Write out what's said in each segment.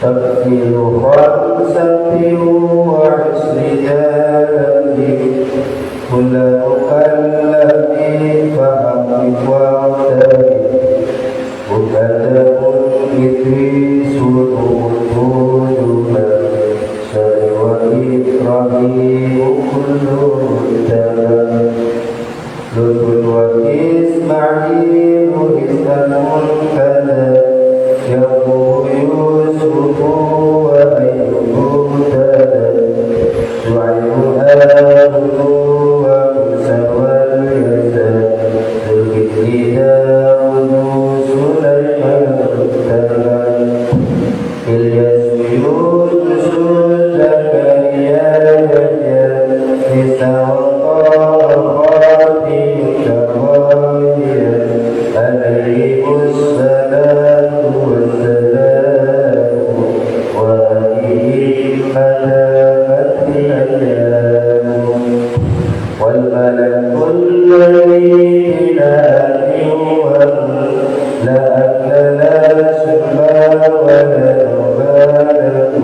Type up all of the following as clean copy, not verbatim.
تكفير خمسة وحسن جلدي كل مكلف فأقف واغترب مكتب إدريس وجودا شر وإبراهيم كل متبع لطف وإسماعيل إسلام كذا يقول يوسف وأيوب تلا شعيب هارون وموسى واليسع ذو الكفل داود سليمان تلا إلياس يونس زكريا يحيى عيسى وطه متغير عليهم السلام والسلام وعليهم ملامة الأيام والملك الذي لا أكل لا شرب ولا نبات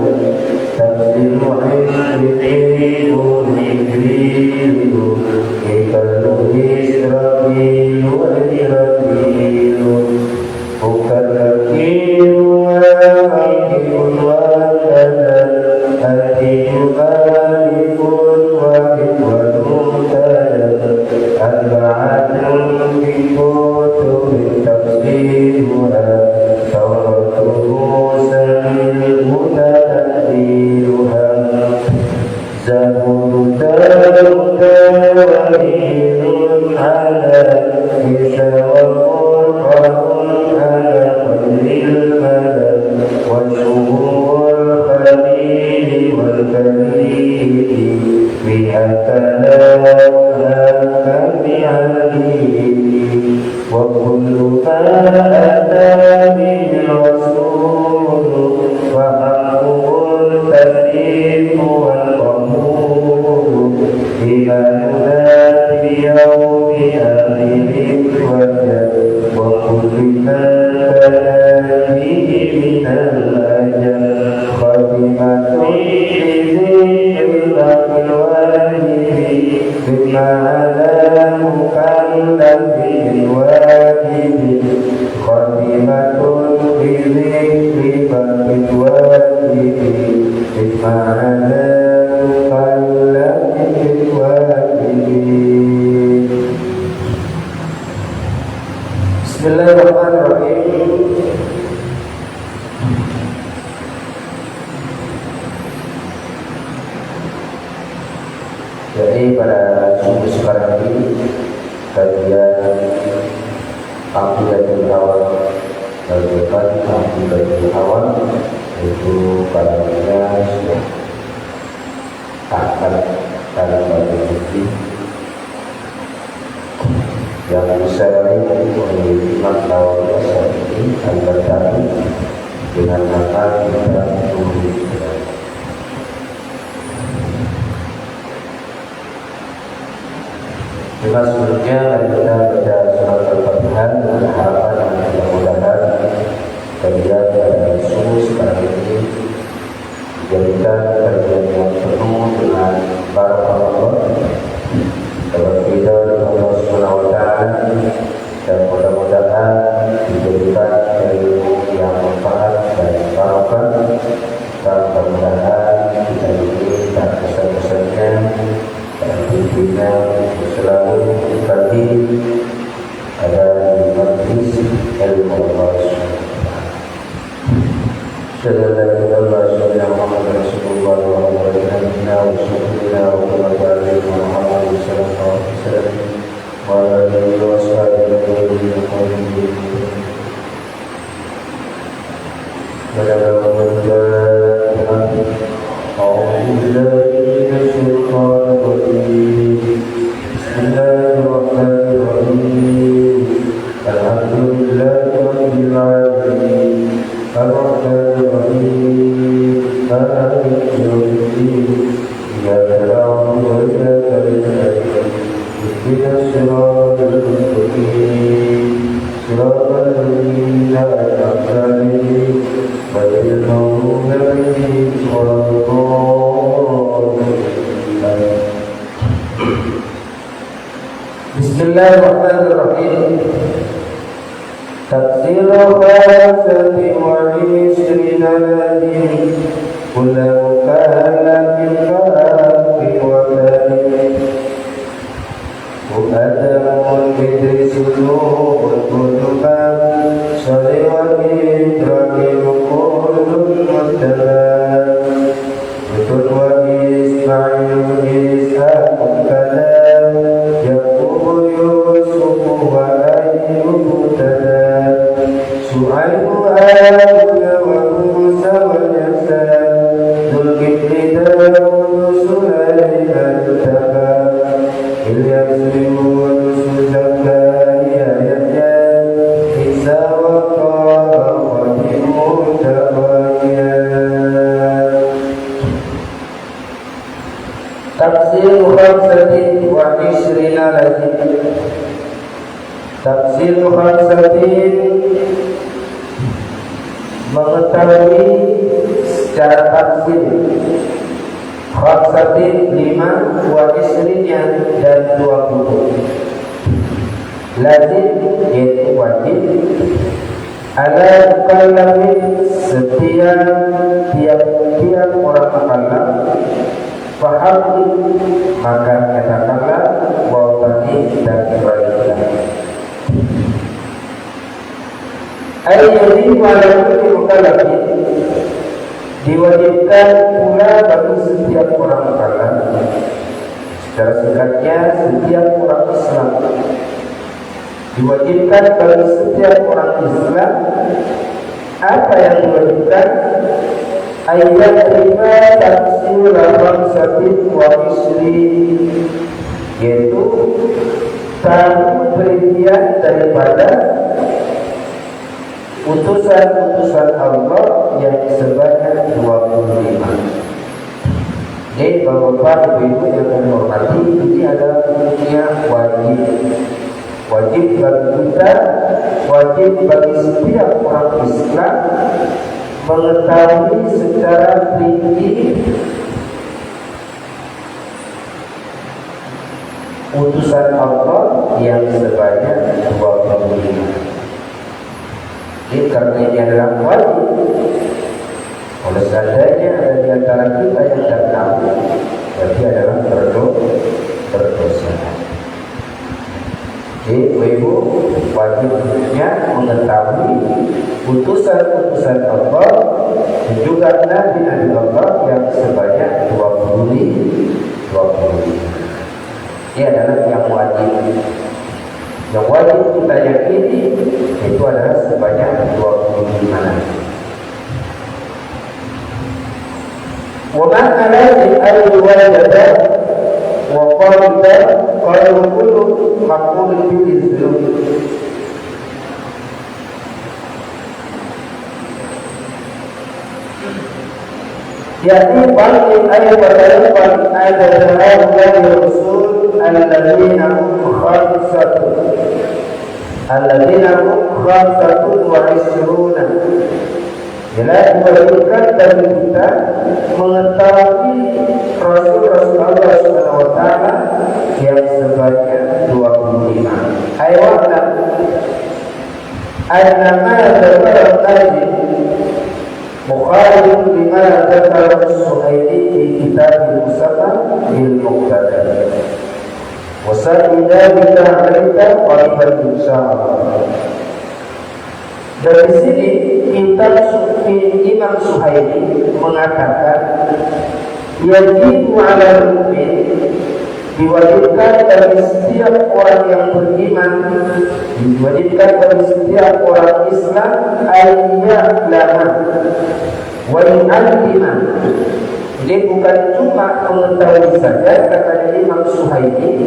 تقسم حزبه إبريل كفله إسرائيل وإسرائيل مكلفين وعيد وكذا أتي مالك وحد ومبتدا أربعة في كتب تفسيرها توراة موسى المتأثيرها زبور داود وإنجيل على عيسى وقرآن على كل الملأ وشهور الخليل والكليل بها كلامها كبعليل وكل ما أتى به الرسول فحقه التسليم والقبول بما ينادي بيوم آخر الوجه وكل ما تناديه من الأجل خاتمة بذكر الواجب بما على مكلف الواجب خاتمة بذكر الواجب بما على مكلف الواجب. Bismillahirrahmanirrahim. Jadi pada subuh sekarang ini kajian aqidatul awal terdekat aqidatul awal itu kajiannya sudah akan dalam bagi bukti yang bisa oleh Imam Nawawi ini agar tadi dengan kata kita membuktikan. Kita sebelumnya kita baca surat Al-Fatihah dengan harapan yang mudah-mudahan kajian pada subuh sekarang ini dijadikan kajian yang penuh dengan barakah Allah, keberkahan Allah Subhanahu wa Ta'ala, dan mudah-mudahan dijadikan ilmu yang manfaat dan barakah, dan mudah-mudahan kita diberikan kesan-kesannya dan pimpinnya selalu tadi ada di majlis ilmu Allah Subhanahu wa Ta'ala. Sallallahu alaihi Muhammad Rasulullah wa ala alihi wa sahbihi wa barik Muhammad sallallahu alaihi wasallam wa ala alihi wa sahbihi wa sallam. مالك يوم الدين إياك نعبد وإياك نستعين اهدنا الصراط المستقيم صراط الذين أنعمت عليهم غير المغضوب عليهم ولا الضالين. Bismillahirrahmanirrahim. Tafsir khamsati wa ishrina ladhi kullu kalamin kafi wa tali Mu'adamun bidrisulu Kutuban Saliwati Trakilukudun Mustaban Kutut wa Ismail Ishaqun Kalam Yakubu Yusufu wa Ayyubu Tadam Su'aibu Ayyuka wa Musa wa Yasa Zulkifli Dawud Sulaiman Tabam Ilyas Limun Suzakariya Yahya Isa wa Taha wa Timur Tabaya. Tafsir khamsati wa ishrina ladhi. Tafsir khamsati mengetahui secara tafsir khamsati 5 wa ishrina dan 20 lazim yaitu wajib ala mukallafin setiap tiap orang mukallaf faham maka katakanlah wawani dan baliklah ayat walaupun mukallafin diwajibkan pula bagi setiap orang mukallaf. Secara singkatnya setiap orang Islam diwajibkan bagi setiap orang Islam. Apa yang diwajibkan? Ayat 5 tafsir khamsati wa isri, yaitu tahu perincian daripada utusan-utusan Allah yang sebanyak 25. Jadi Bapak Ibu yang menghormati, ini adalah hukumnya wajib. Wajib bagi kita, wajib bagi setiap orang Islam mengetahui secara rinci utusan Allah yang sebanyak 25. Ini karena ini adalah wajib. Oleh seandainya ada di antara kita yang tidak tahu, berarti adalah berdosa. Jadi ibu wajibnya mengetahui utusan-utusan Allah dan juga nabi-nabi Allah yang sebanyak 20. Ini adalah yang wajib. Yang wajib kita yakini itu adalah sebanyak 25 nabi. Wa man alaihi al-wajada wa qalda qalu kullu maqulun bil-izlum. Yakni bagi ayat bagi ayat dari Rasul alladzina hum khamsatun wa ishruna. Bila diwajibkan dari kita mengetahui Rasul-Rasul Allah Subhanahu wa Ta'ala yang sebanyak 25. Ayatnya annama dzakara tadi mukhalif lima dzakara Suhaili fi kitab Musafa bil Muqtada. Wasa'ila bika 'alaika qariban insyaallah. Dari sini Imam Suhaili mengatakan yajibu 'alal mu'min, diwajibkan bagi setiap orang yang beriman, diwajibkan bagi setiap orang Islam ayya'lama wa yu'allima. Jadi bukan cuma mengetahui saja, kata Imam Suhaili,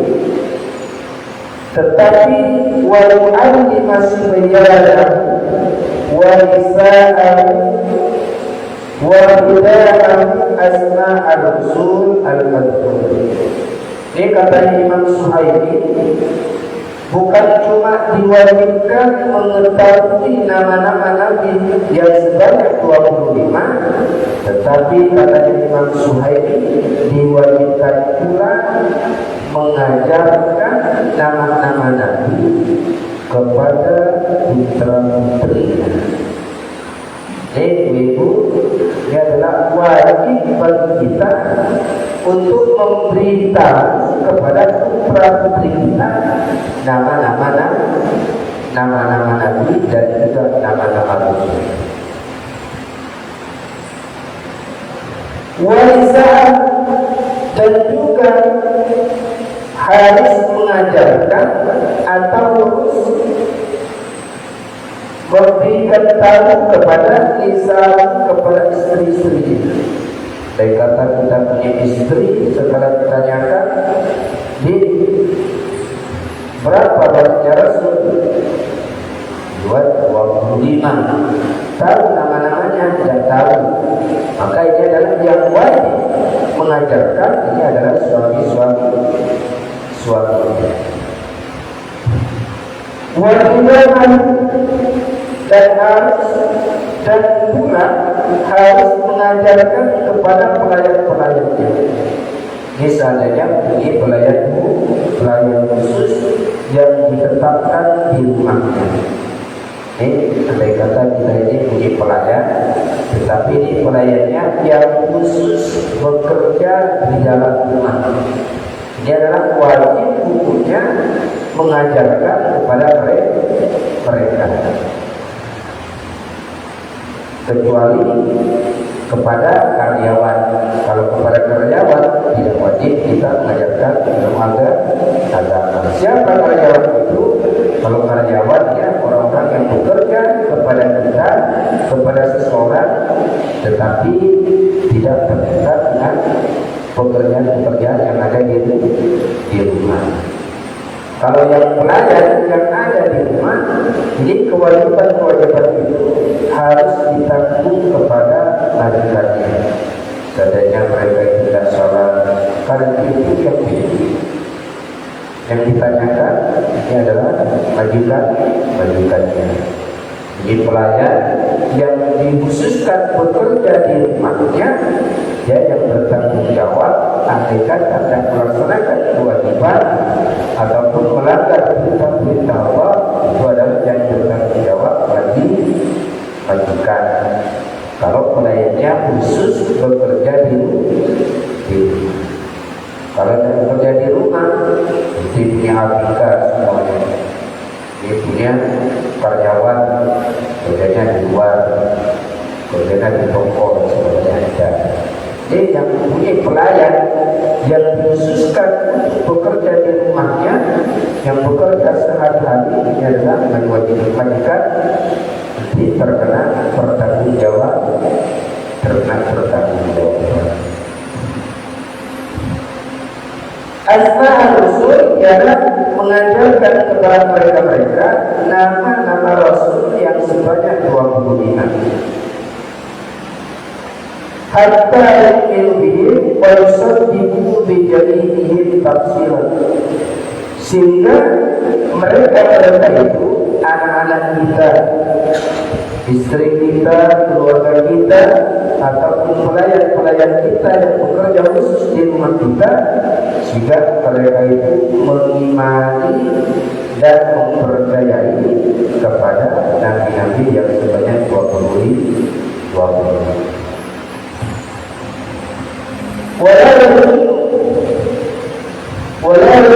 tetapi wa yu'allima subyana wa nisa'ahu wa bida'ahu asma al-usul al-madhkur. Ini kata Imam Suhaimi, bukan cuma diwajibkan mengetahui nama-nama Nabi yang sebanyak 25, tetapi kata Imam Suhaimi diwajibkan pula mengajarkan nama-nama Nabi kepada putra-putrinya. Ibu, ini adalah wajib bagi kita untuk memberitahu kepada putra-putri kita nama-nama Nabi dan juga nama-nama Rasul. Warisan dan juga harus mengajarkan atau memberikan tahu kepada kepada istri-istri. Dari kata kita punya istri, setelah ditanyakan, di berapa banyaknya Rasul? 25. Tahu nama-namanya? Tidak tahu. Maka ini adalah yang wajib mengajarkan. Ini adalah suami. Wajiban dan pula harus mengajarkan kepada pelayan-pelayannya. Misalnya ini pelayan khusus yang ditetapkan di rumahnya. Ini andai kata kita ini punya pelayan, tetapi ini pelayannya yang khusus bekerja di dalam rumah. Ini adalah wajib hukumnya mengajarkan kepada mereka. Kecuali kepada karyawan. Kalau kepada karyawan tidak wajib kita mengajarkan ilmu agama. Siapa karyawan itu? Kalau karyawan ya orang-orang yang bekerja kepada kita, kepada seseorang, tetapi tidak terkait dengan pekerjaan-pekerjaan yang ada di rumah. Kalau yang pelayan yang ada di rumah, ini kewajiban itu harus ditanggung kepada majikannya. Seandainya mereka tidak sholat, karena itu yang ditanyakan ini adalah majikannya. Jadi pelayan yang dikhususkan bekerja di rumahnya, dia yang bertanggung jawab andaikan tidak melaksanakan kewajiban ataupun melanggar perintah Allah, itu adalah yang bertanggung jawab bagi majikan. Kalau pelayannya khusus bekerja di rumah. Kalau tidak bekerja di rumah, dia punya ABK semuanya. Dia punya karyawan, kerjanya di luar, kerjanya di toko, semuanya ada. Jadi yang punya pelayan yang dikhususkan untuk bekerja di rumahnya, yang bekerja sehari-hari, ini adalah majikan, nanti terkena bertanggung jawab. Asma al-Rasul ialah mengajarkan kepada mereka nama-nama Rasul yang sebanyak 25. Hatta yu'minu wa yusaddiqu bi jami'ihim tafsilan. Sehingga mereka itu anak-anak kita, istri kita, keluarga kita, ataupun pelayan-pelayan kita yang bekerja khusus di rumah kita, sehingga mereka itu mengimani dan mempercayai kepada nabi-nabi yang sebanyak 20. Walau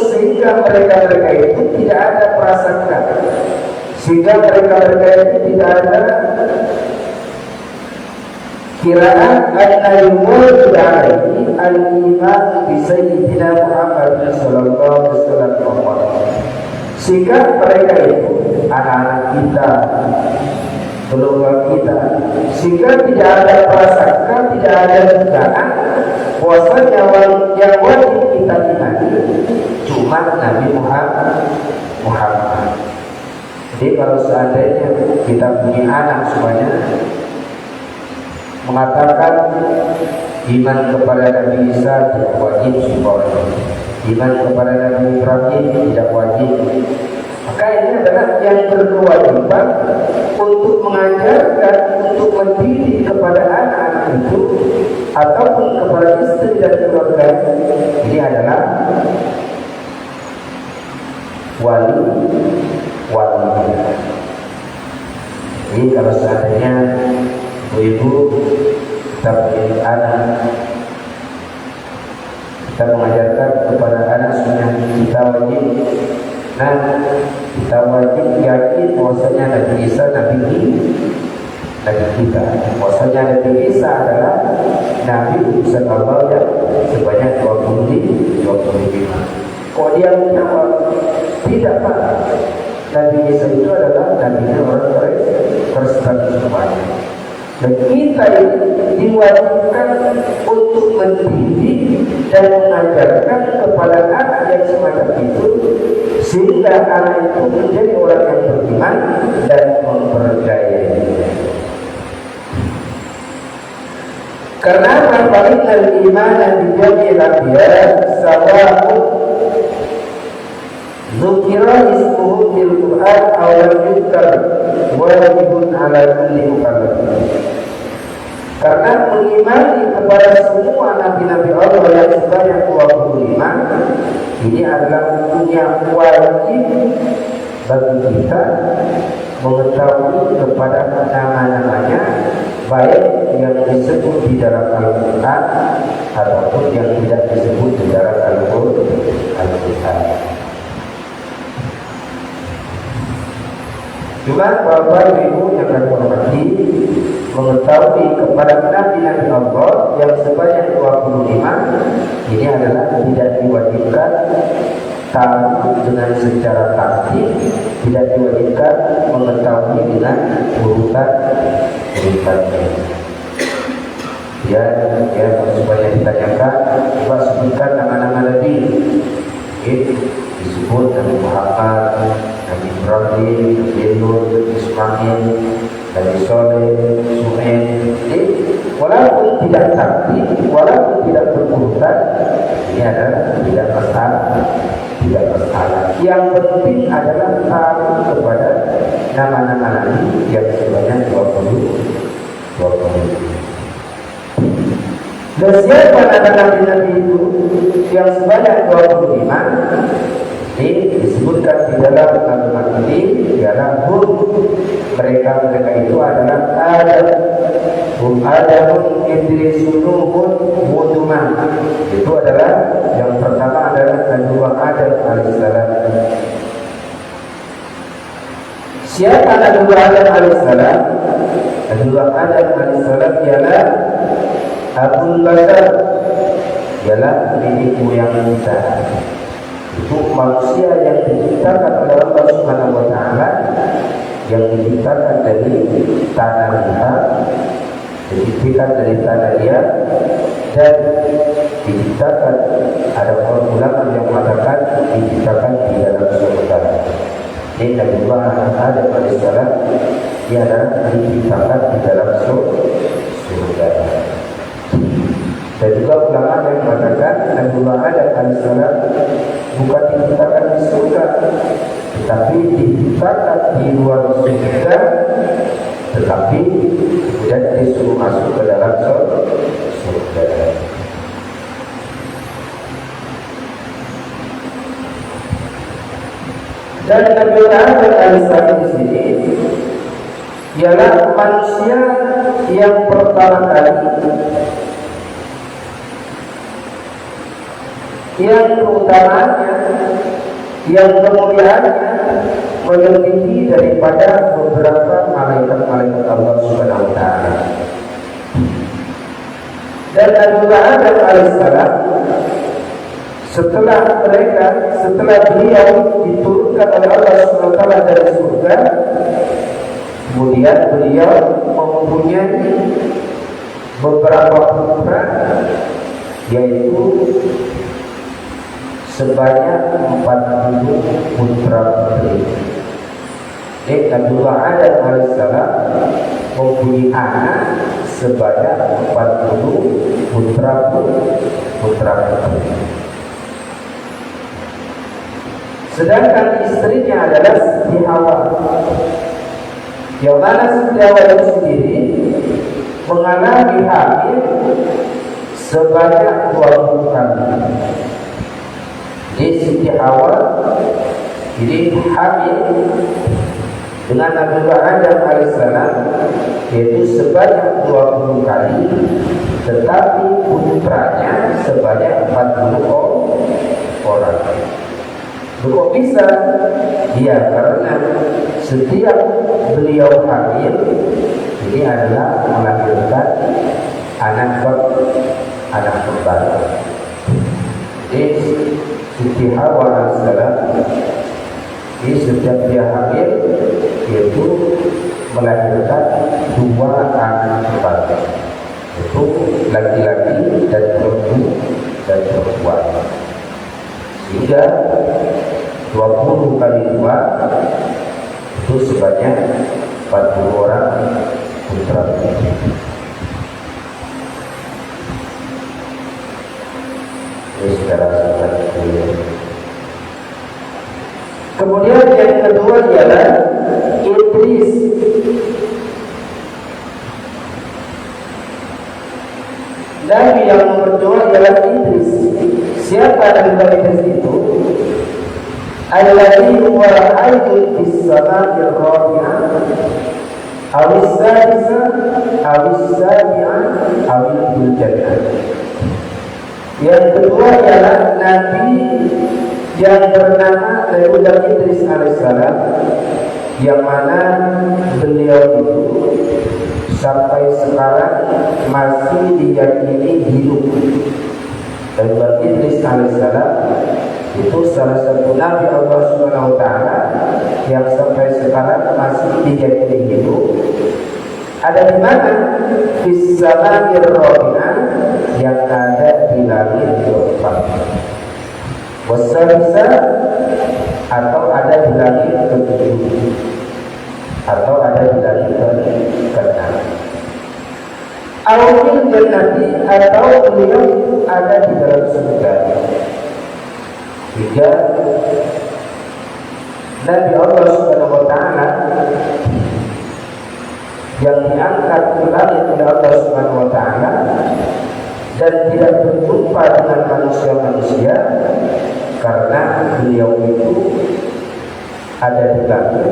sehingga mereka itu tidak ada prasangka, sehingga mereka itu tidak ada kiraan al-yumul alaihi al-iman bi sayyidina Muhammad sallallahu alaihi wasallam. Sehingga mereka itu anak-anak kita, keluarga kita, sehingga tidak ada prasangka, tidak ada dugaan bahwasanya yang wajib kita imani cuma Nabi Muhammad. Jadi kalau seandainya kita punya anak semuanya mengatakan iman kepada Nabi Isa tidak wajib syukur, iman kepada Nabi Ibrahim tidak wajib. Maka ini adalah yang berkewajiban untuk mengajarkan, untuk mendidik kepada anak-anak itu ataupun kepada istri dan keluarga. Ini adalah wali. Jadi kalau seandainya ibu kita punya anak, kita mengajarkan kepada anak sunnah, kita wajib yakin bahwasanya Nabi Isa Nabi kita, bahwasanya Nabi Isa adalah Nabi utusan Allah yang sebanyak 25. Kok dia menjawab tidak, Pak, Nabi Isa itu adalah Nabi orang Kristen semuanya. Dan kita diwajibkan untuk mendidik dan mengajarkan kepada anak yang semacam itu, sehingga anak itu menjadi orang yang beriman dan mempercayai. Karena paling iman dan dijadi lafiya sawa'un Zukira ismuhu fil Qur'an aw lam yuzkar wajibun ala kulli mukallaf. Karena mengimani kepada semua nabi-nabi Allah yang sebanyak 25 ini adalah punya wajib bagi kita mengetahui kepada nama-namanya, baik yang disebut di dalam Al-Quran ataupun yang tidak disebut di dalam Al-Quran. Juga Bapak Ibu yang kami hormati, mengetahui kepada nabi-nabi Allah yang sebanyak 25 ini adalah tidak diwajibkan tahu dengan secara taktik, tidak diwajibkan mengetahui dengan urutannya. Ya, supaya ditanyakan, coba sebutkan nama-nama Nabi. Disebut Nabi Muhammad, Nabi Ibrahim, Nabi Nur, Ismail, Nabi Soleh, Suhaib. Walaupun tidak taktik, walaupun tidak berurutan, ini adalah tidak masalah. Yang penting adalah tahu kepada nama-nama Nabi yang sebanyak 20. Dan siapa nama Nabi itu yang sebanyak 25 ini disebutkan di dalam Al-Quran ini ialah mereka itu adalah Adamun, Idrisun, Nuhun, Mudumah. Itu adalah yang pertama adalah Nabi Adam alaihissalam. Siapa Nabi Adam alaihissalam? Nabi Adam alaihissalam ialah Abul Basar, ialah nenek moyang kita. Itu manusia yang diciptakan oleh Allah Subhanahu wa Ta'ala, yang diciptakan dari tanah liat, diciptakan dari tanah liat, dan diciptakan, ada orang ulama yang mengatakan diciptakan di dalam surga. Ini Nabi Adam alaihissalam, dia adalah diciptakan di dalam surga. Dan juga ulama yang mengatakan Nabi Adam alaihissalam bukan diciptakan di surga, tetapi diciptakan di luar surga, tetapi kemudian disuruh masuk ke dalam surga. Dan Nabi Adam alaihissalam di sini ialah manusia yang pertama kali yang keutamaannya, yang kemuliaannya melebihi daripada beberapa malaikat-malaikat Allah Subhanahu wa Ta'ala. Dan Nabi Adam alaihissalam setelah beliau diturunkan oleh Allah Subhanahu wa Ta'ala dari surga, kemudian beliau mempunyai beberapa putra, yaitu sebanyak 40 putra putri. Nabiullah Adam alaihissalam mempunyai anak sebanyak 40 putra putri. Sedangkan istrinya adalah Siti Hawa, yang mana Siti Hawa itu sendiri mengalami hamil sebanyak 20 kali. Jadi Siti Hawa ini hamil dengan Nabiullah Adam alaihissalam yaitu sebanyak 20 kali, tetapi putranya sebanyak 40 orang. Kok bisa? Ya, karena setiap beliau hamil ini adalah melahirkan anak kembar. Jadi Siti Hawa alaihissalam ini setiap dia hamil yaitu melahirkan 2 anak kembar, yaitu laki-laki dan perempuan. Sehingga 20 kali 2 itu sebanyak 40 orang putra. Ini secara singkat. Kemudian yang kedua ialah Idris. Nabi yang nomor 2 ialah Idris. Siapa Nabi Idris itu? Alladhi huwa hayyun fis sama'ir rabi'ah awis sadisa awis sabi'ah awil bil jannah. Yang kedua ialah Nabi yang bernama Nabiullah Idris alaihissalam, yang mana beliau itu sampai sekarang masih diyakini hidup. Nabiullah Idris alaihissalam itu salah satu Nabi Allah Subhanahu wa Ta'ala yang sampai sekarang masih diyakini hidup. Ada di mana? Fis sama'ir rabi'ah, yang ada di langit keempat. Wasabisa, atau ada di langit ketujuh, atau ada di langit keenam. Awil jannati, atau beliau ada di dalam surga. Tiga, Nabi Allah Subhanahu wa Ta'ala yang diangkat ke langit oleh Allah Subhanahu wa Ta'ala dan tidak berjumpa dengan manusia-manusia karena beliau itu ada di langit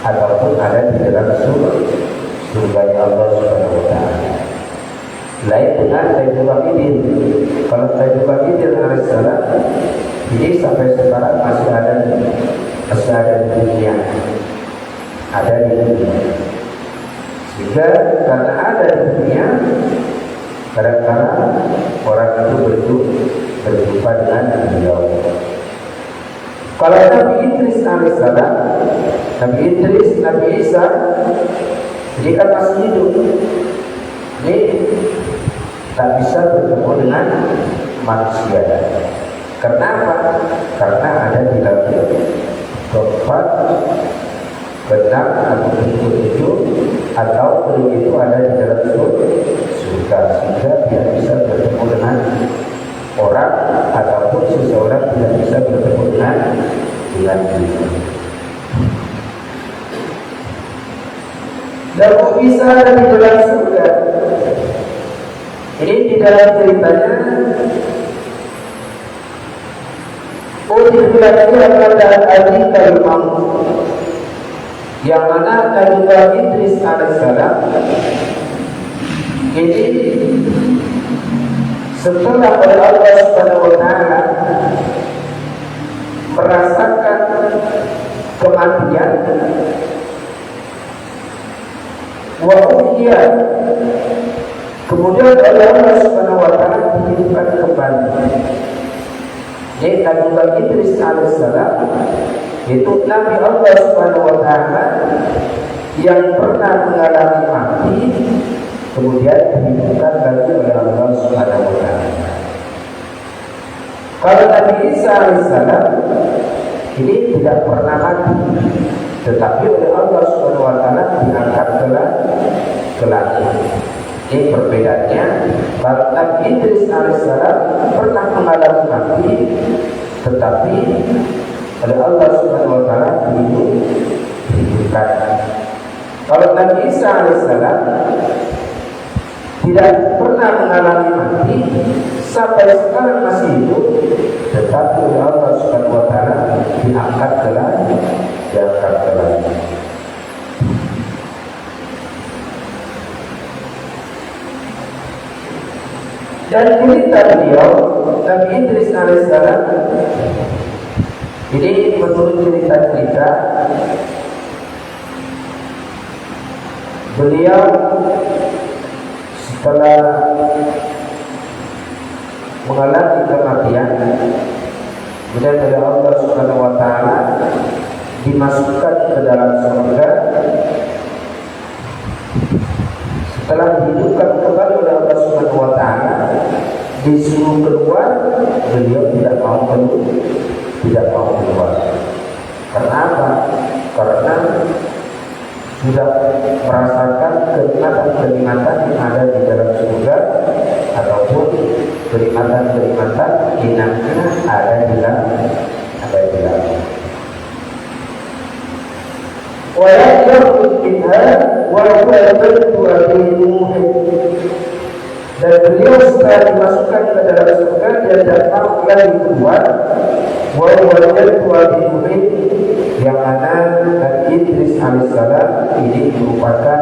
ataupun ada di dalam surga Allah Subhanahu wa Ta'ala. Lain dengan Nabiullah Idris. Kalau Nabiullah Idris alaihissalam ini sampai sekarang masih ada di dunia, sehingga karena ada di dunia, kadang-kadang orang itu berjumpa dengan beliau. Kalau Nabi Idris alaihissalam, Nabi Isa, dia kan masih hidup. Ini tak bisa bertemu dengan manusia. Kenapa? Karena ada di langit keempat, keenam, atau ketujuh, atau beliau itu ada di dalam surga, sehingga tidak bisa bertemu dengan orang ataupun seseorang tidak bisa bertemu dengan diri. Dan kok bisa ada di dalam surga? Ini di dalam ceritanya pada Ali Kalimam, yang mana Nabiullah Idris alaihissalam ini setelah oleh Allah Subhanahu wa Ta'ala merasakan kematian, wa uhya, kemudian oleh Allah Subhanahu wa Ta'ala dihidupkan kembali. Jadi Nabiullah Idris alaihissalam itu Nabi Allah Subhanahu wa Ta'ala yang pernah mengalami mati, kemudian dihidupkan lagi oleh Allah Subhanahu wa Ta'ala. Kalau Nabi Isa alaihissalam ini tidak pernah mati, tetapi oleh Allah Subhanahu wa taala diangkat ke langit. Ini perbedaannya. Kalau Nabi Idris alaihissalam pernah mengalami mati, tetapi oleh Allah Subhanahu wa taala dihidupkan. Kalau Nabi Isa alaihissalam tidak pernah mengalami mati, sampai sekarang masih hidup, tetapi oleh Allah Subhanahu wa taala diangkat ke langit. Dan cerita beliau Nabi Idris alaihissalam ini menurut cerita-cerita beliau setelah mengalami kematian, kemudian oleh Allah Subhanahu wa taala dimasukkan ke dalam surga. Setelah dihidupkan kembali oleh Allah Subhanahu wa taala, disuruh keluar, beliau tidak mau keluar. Karena apa? Karena sudah merasakan kenikmatan yang ada di dalam surga, ataupun kenikmatan yang ada di dalam. Dan beliau setelah dimasukkan ke dalam surga, dia datang lagi keluar, yang mana Nabi Idris alaihissalam ini merupakan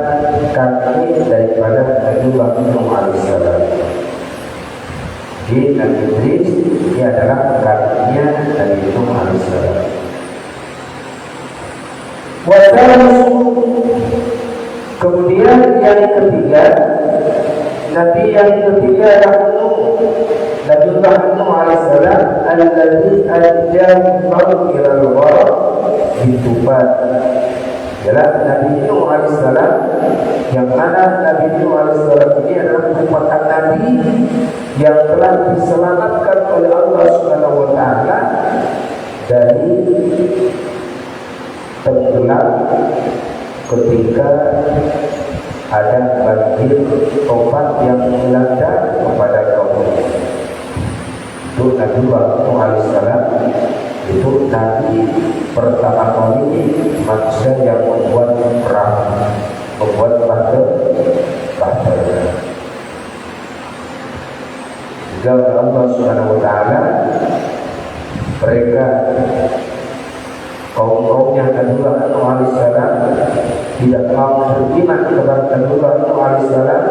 kaki daripada Nabi Nuh alaihissalam. Jadi Nabi Idris ini adalah kakinya Nabi Nuh alaihissalam. Kemudian yang ketiga, Nabi yang ketiga Nabi Nuh alaihissalam alladzi ajjabahu ila Allah ditubat. Ialah Nabi Nuh alaihissalam, yang mana Nabi Nuh alaihissalam ini adalah merupakan Nabi yang telah diselamatkan oleh Allah Subhanahu wa taala dari tenggelam ketika ada banjir tobat yang melanda kepada kaumnya. Itu Nabi Nuh alaihissalam, itu Nabi pertama kali manusia yang membuat perahu, membuat bahtera. Jika Allah Subhanahu wa taala mereka kaum-kaumnya Nabi Nuh alaihissalam tidak mau beriman kepada Nabi Nuh alaihissalam,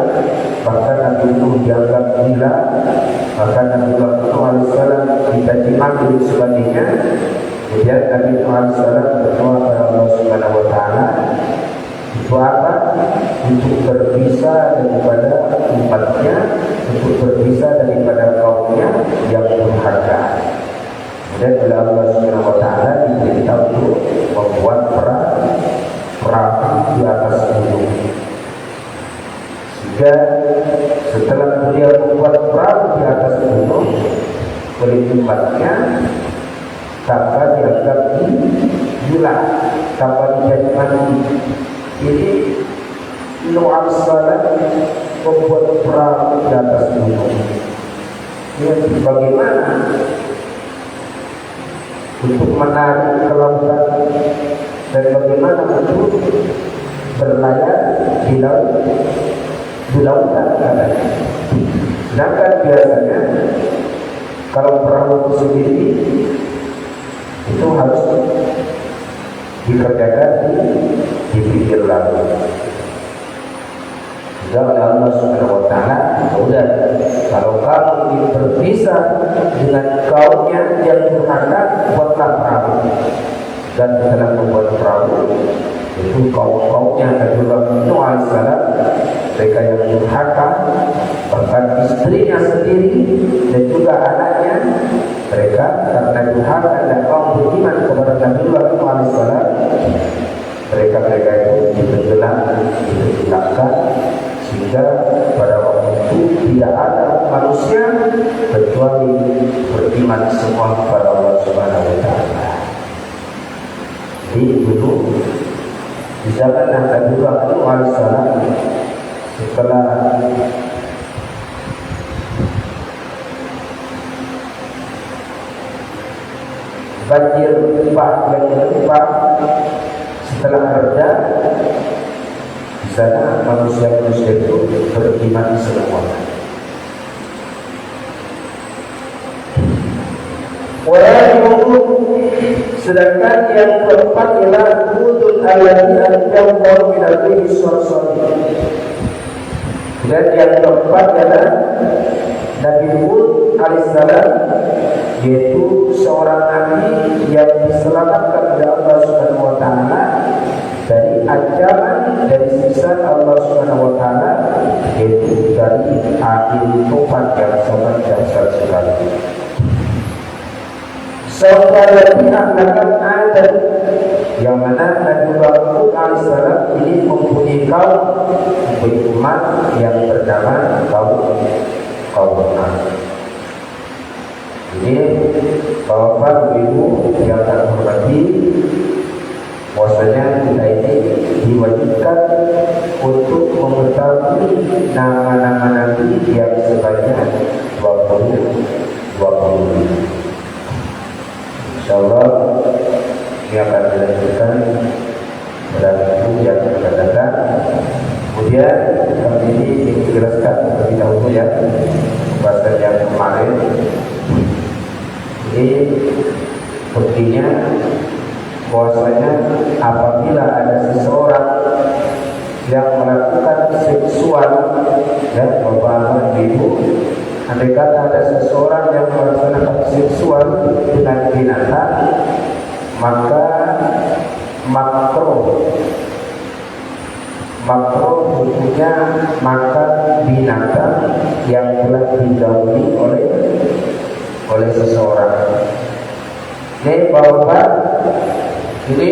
bahkan Nabi Nuh dianggap gila, bahkan Nabi Nuh alaihissalam dicaci maki dan sebagainya. Kemudian Nabi Nuh alaihissalam berdoa kepada Allah Subhanahu wa taala, itu apa? Untuk berpisah daripada umatnya, untuk berpisah daripada kaumnya yang durhaka. Dan oleh Allah Subhanahu wa taala diperintah untuk membuat perahu di atas gunung. Sehingga setelah beliau membuat perahu di atas gunung oleh umatnya, tanpa dianggap gila, tanpa dicaci maki. Jadi Nuh alaihissalam membuat perahu di atas gunung. Ini bagaimana untuk menarik ke lautan, dan bagaimana untuk berlayar di lautan katanya. Sedangkan biasanya kalau perahu itu sendiri itu harus dikerjakan di pinggir laut. Jika Allah Subhanahu wa taala, sudah kalau kamu ingin berpisah dengan kaumnya yang durhaka, buatlah perahu. Dan setelah membuat perahu, itu kaum-kaumnya Nabi Nuh alaihissalam, mereka yang durhaka, bahkan istrinya sendiri dan juga anaknya, mereka karena durhaka dan kaum beriman kepada Nabi Nuh alaihissalam, mereka itu ditenggelam, ditenggelamkan, sehingga pada waktu itu tidak ada manusia kecuali beriman semua kepada Allah Subhanahu wa taala. Jadi dulu zaman Nabi Nuh alaihissalam setelah banjir limpah yang menimpa, setelah reda di sana manusia-manusia itu beriman semua. Sedangkan yang keempat ialah Hudul alladzi anjamnahu minal ghayyi sholih. Dan yang keempat adalah Nabi Hud alaihissalam, yaitu seorang nabi yang diselamatkan oleh Allah Subhanahu wa taala dari ancaman, dari siksa Allah Subhanahu wa taala, yaitu dari air tufan yang sangat dahsyat sekali. Saudara pihak akan ada yang mana Nabi Hud alaihissalam ini mempunyai umat yang bernama kaum Ad. Ini Bapak Ibu yang tak hormati, bahwasanya kita ini diwajibkan untuk mengetahui nama-nama Nabi yang sebanyak 20. Insyaallah ini akan dilanjutkan pada minggu yang akan datang. Kemudian kali ini dijelaskan terlebih dahulu ya bahasan yang kemarin. Ini buktinya bahwasanya apabila ada seseorang yang melakukan seksual, ya Bapak Ibu, andai kata ada seseorang yang melaksanakan seksual dengan binatang, maka makruh hukumnya makan binatang yang telah digauli oleh seseorang. Ini Bapak, ini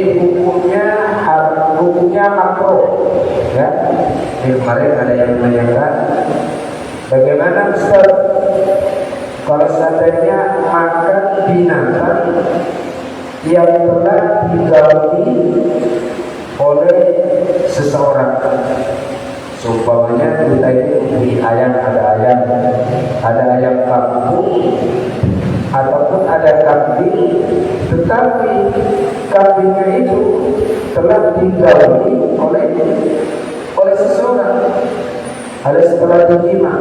hukumnya makruh, ya. Ini kemarin ada yang menanyakan, bagaimana Ustaz kalau seandainya makan binatang yang telah digauli oleh seseorang? Seumpamanya kita ini di ayam, ada ayam kampung ataupun ada kambing, tetapi kambingnya itu telah digauli oleh seseorang, ada setelah dijima.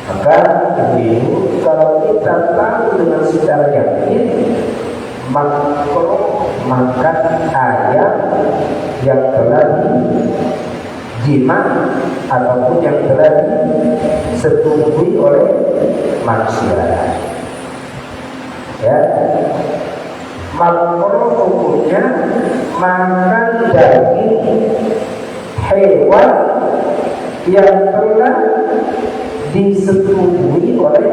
Maka ibu, kalau kita tahu dengan secara yakin makruh makan ayam yang telah dijima ataupun yang telah disetujui oleh manusia, ya, makruh hukumnya makan daging hewan yang telah disetujui oleh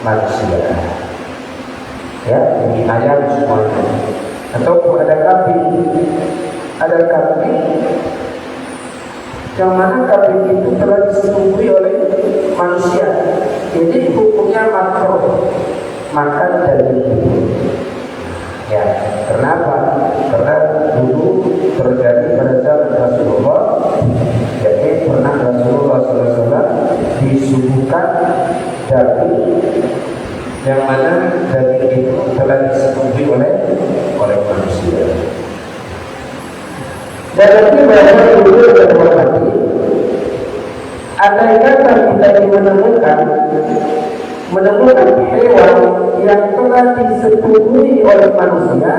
manusia, ya, ini ayam semuanya. Ataupun ada kambing yang mana kambing itu telah disetujui oleh manusia, jadi hukumnya makruh makan daging itu. Ya, kenapa? Karena dulu terjadi pada zaman Rasulullah, jadi pernah Rasulullah SAW disuguhkan daging yang mana daging itu telah disetujui oleh manusia. Dan nanti bahwa dulu terhormati, andai kata kita menemukan hewan yang telah disetujui oleh manusia,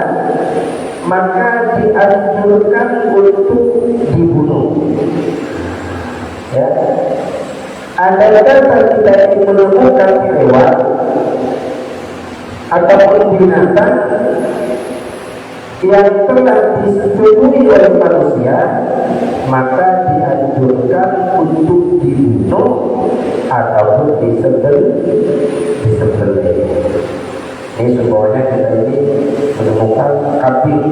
maka dianjurkan untuk dibunuh. Ya, andai kata kita menemukan hewan ataupun binatang yang telah disetujui oleh manusia, maka dianjurkan untuk dibunuh ataupun disembelih. Ini semuanya kita ini menemukan kambing,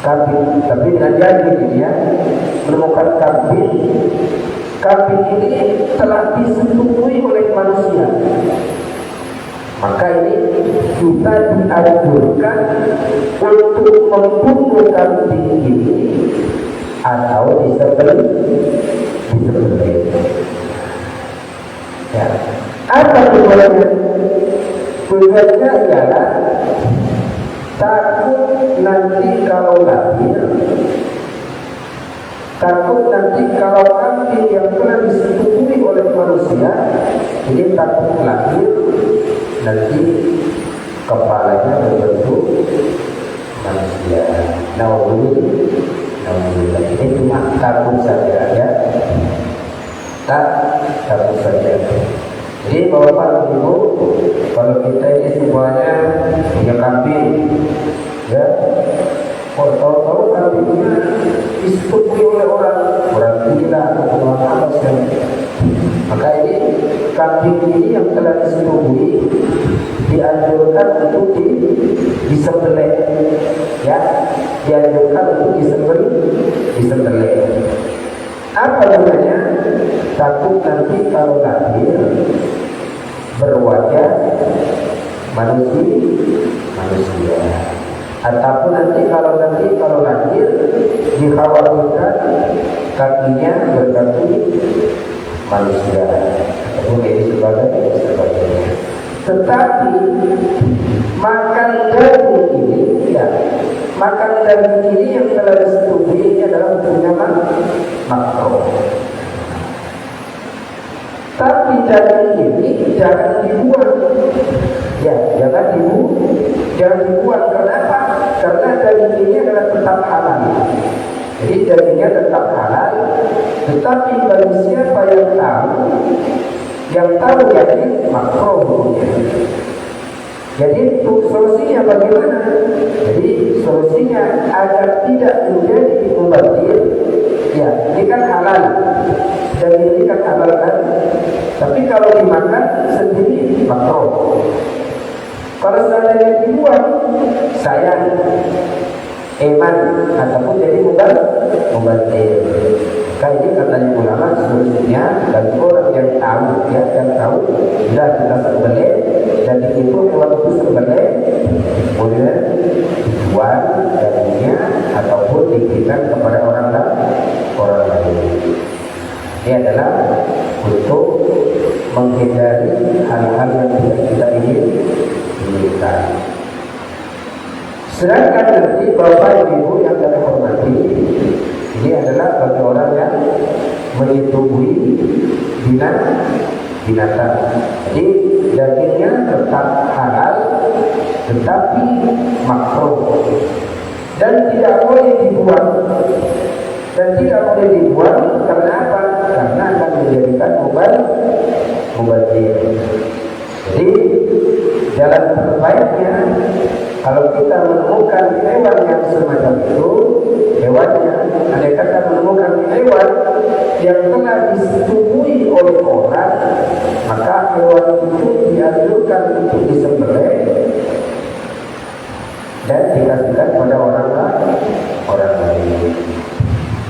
tapi dengan jadi ya, menemukan kambing ini telah disetujui oleh manusia. Maka ini kita dianjurkan untuk membunuh kambing ini atau disembelih. Ya. Apa tujuannya? Tujuannya ialah takut nanti kalau lahir, takut nanti kalau kambing yang telah disetujui oleh manusia ini takut lahir nanti kepalanya berbentuk manusia. Alhamdulillah, ini cuma takut saja ya. Takut saja. Jadi Bapak Ibu, kalau kita ini semuanya punya kambing, ya, tahu-tahu kambingnya disetujui oleh orang gila atau orang apa sekali. Maka ini kambing ini yang telah disetujui dianjurkan untuk disembelih, ya, dianjurkan untuk disembelih. Apa namanya? Takut nanti kalau lahir berwajah manusia, ataupun nanti kalau lahir dikhawatirkan kakinya berkaki manusia, ataupun ini sebagainya. Tetapi makan daging ini, ya, makan daging ini yang telah disetujui adalah hukumnya makruh. Tapi daging ini jangan dibuang, ya, jangan dibuang. Kenapa? Karena daging ini adalah tetap halal. Jadi dagingnya tetap halal, tetapi bagi siapa yang tahu jadi makruh. Jadi solusinya bagaimana? Jadi solusinya agar tidak menjadi mubazir, ya, ini kan halal, dan ini kan halal kan. Tapi kalau dimakan sendiri makruh. Kalau seandainya dibuang, sayang, eman ataupun jadi mubazir. Maka ini katanya ulama solusinya bagi orang yang tahu, bila kita sembelih dan itu hewan itu sembelih, kemudian dijual dagingnya ataupun diberikan kepada orang lain. Ini adalah untuk menghindari hal-hal yang tidak kita inginkan. Sedangkan nanti Bapak Ibu yang kami hormati, ini adalah bagi orang yang menyetujui binatang. Jadi dagingnya tetap halal, tetapi makruh dan tidak boleh dibuang. Karena apa? Karena akan menjadikan mubazir. Jadi jalan terbaiknya kalau kita menemukan hewan yang semacam itu, hewannya, andai kata menemukan hewan yang telah disetujui oleh orang, maka hewan itu dianjurkan untuk disembelih dan dikasihkan pada orang lain.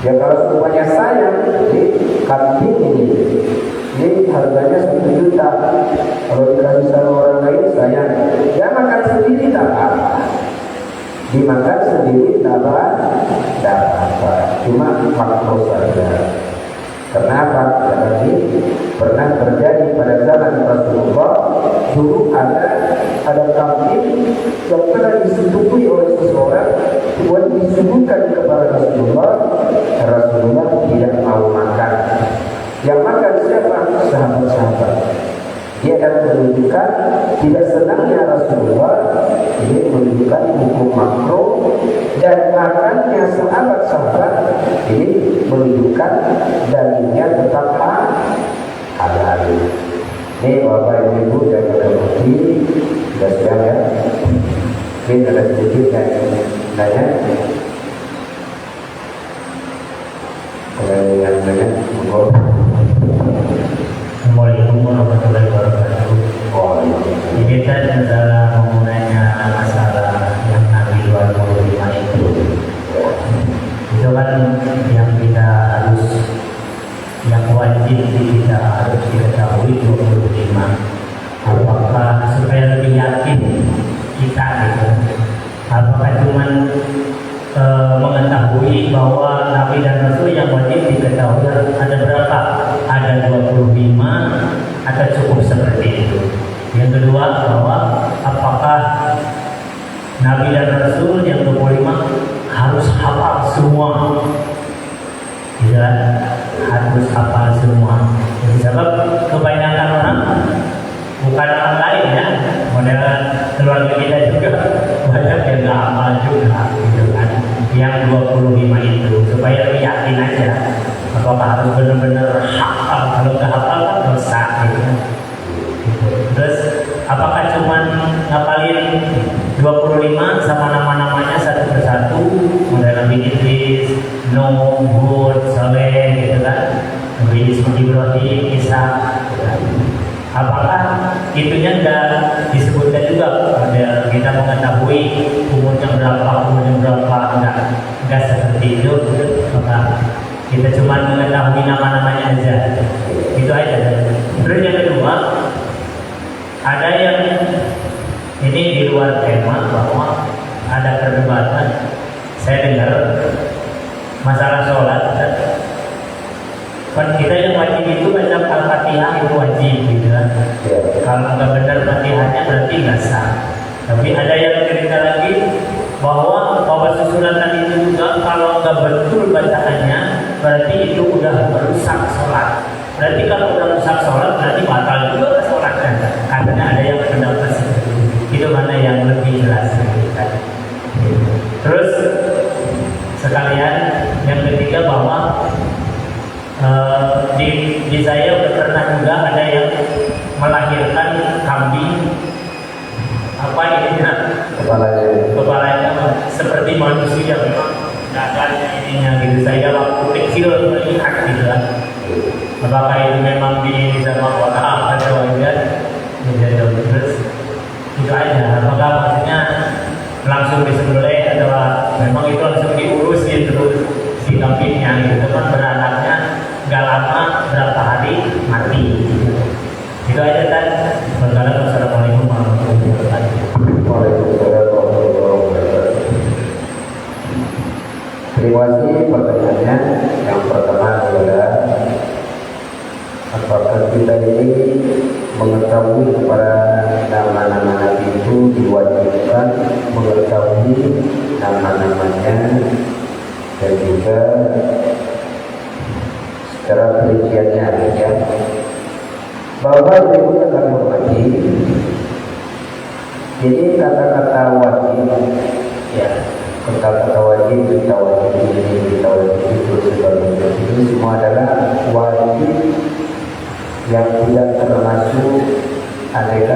Ya kalau semuanya sayang, jadi kambing ini harganya 1 juta. Kalau dikasih sama orang lain sayang, ya makan sendiri tak apa. Dimakan sendiri tak apa. Cuma makruh saja. Kenapa? Karena ini pernah terjadi pada zaman Rasulullah. Dulu ada kambing yang telah disetujui oleh seseorang, buat disuguhkan kepada Rasulullah. Rasulullah tidak mau makan. Yang makan siapa? Sahabat-sahabat. Dia akan menunjukkan tidak senangnya Rasulullah. Ini menunjukkan hukum makruh, dan makannya sahabat-sahabat ini menunjukkan dagingnya tetap halal. Ini Bapak Ibu dan Bapak-Ibu sudah siap ya. Mungkin ada sedikit yang nanya. Yang nanya, Assalamualaikum warahmatullahi wabarakatuh. Ini tadi adalah mengenai masalah yang Nabi 25 itu. Itu kan yang kita yang wajib kita harus diketahui 25. Apakah supaya lebih atau cukup seperti itu. Yang kedua, bahwa apakah Nabi dan Rasul yang 25 harus hafal semua? Tidak harus hafal semua. Jadi sebab kebanyakan orang, bukan orang lain ya, model keluarga kita juga banyak yang nggak hafal juga, gitu kan? Yang 25 itu supaya lebih yakin aja. Apakah harus benar-benar hafal? Kalau nggak hafal kan dosa, gitu kan? Terus apakah cuman ngapalin 25 sama nama-namanya satu persatu, model Nabi Idris, Nuh, Hud, Saleh, gitu kan? Nabi Ibrahim, Isa, gitu kan? Apakah itunya enggak disebutkan juga pada kita mengetahui umurnya berapa, enggak seperti itu, maka kita cuma mengetahui nama-namanya aja, itu aja. Terus yang kedua, ada yang ini di luar tema, bahwa ada perdebatan. Saya dengar masalah sholat, kan kita yang wajib itu baca Al-Fatihah itu wajib, gitu kan? Kalau nggak benar Fatihahnya berarti nggak sah. Tapi ada yang cerita lagi bahwa susuratan itu juga kalau nggak betul bacaannya berarti itu udah merusak sholat. Berarti kalau udah merusak sholat berarti batal juga sholatnya. Karena ada yang pendapat seperti itu. Itu mana yang lebih jelas kan? Terus sekalian yang ketiga, bahwa di saya udah pernah juga ada yang melahirkan kambing, apa ininya, kepalanya seperti manusia, memang dadanya ininya gitu. Saya waktu kecil melihat gitu kan. Apakah itu memang di sama orang atau wajar? Terus itu aja. Apakah maksudnya langsung disembelih atau memang itu langsung diurus gitu si kambingnya gitu kan, beranaknya nggak lama berapa hari mati. Itu aja kan. Wassalamualaikum warahmatullahi wabarakatuh. Waalaikumsalam warahmatullahi wabarakatuh. Terima kasih pertanyaannya. Yang pertama adalah, apakah kita ini mengetahui kepada nama-nama Nabi itu diwajibkan mengetahui nama-namanya, dan juga secara perinciannya, ya, bahwa berikutnya kami hormati. Jadi kata-kata wajib, ya, kata-kata wajib, kita wajib ini, kita wajib itu, sebagainya, ini semua adalah wajib yang tidak termasuk aneka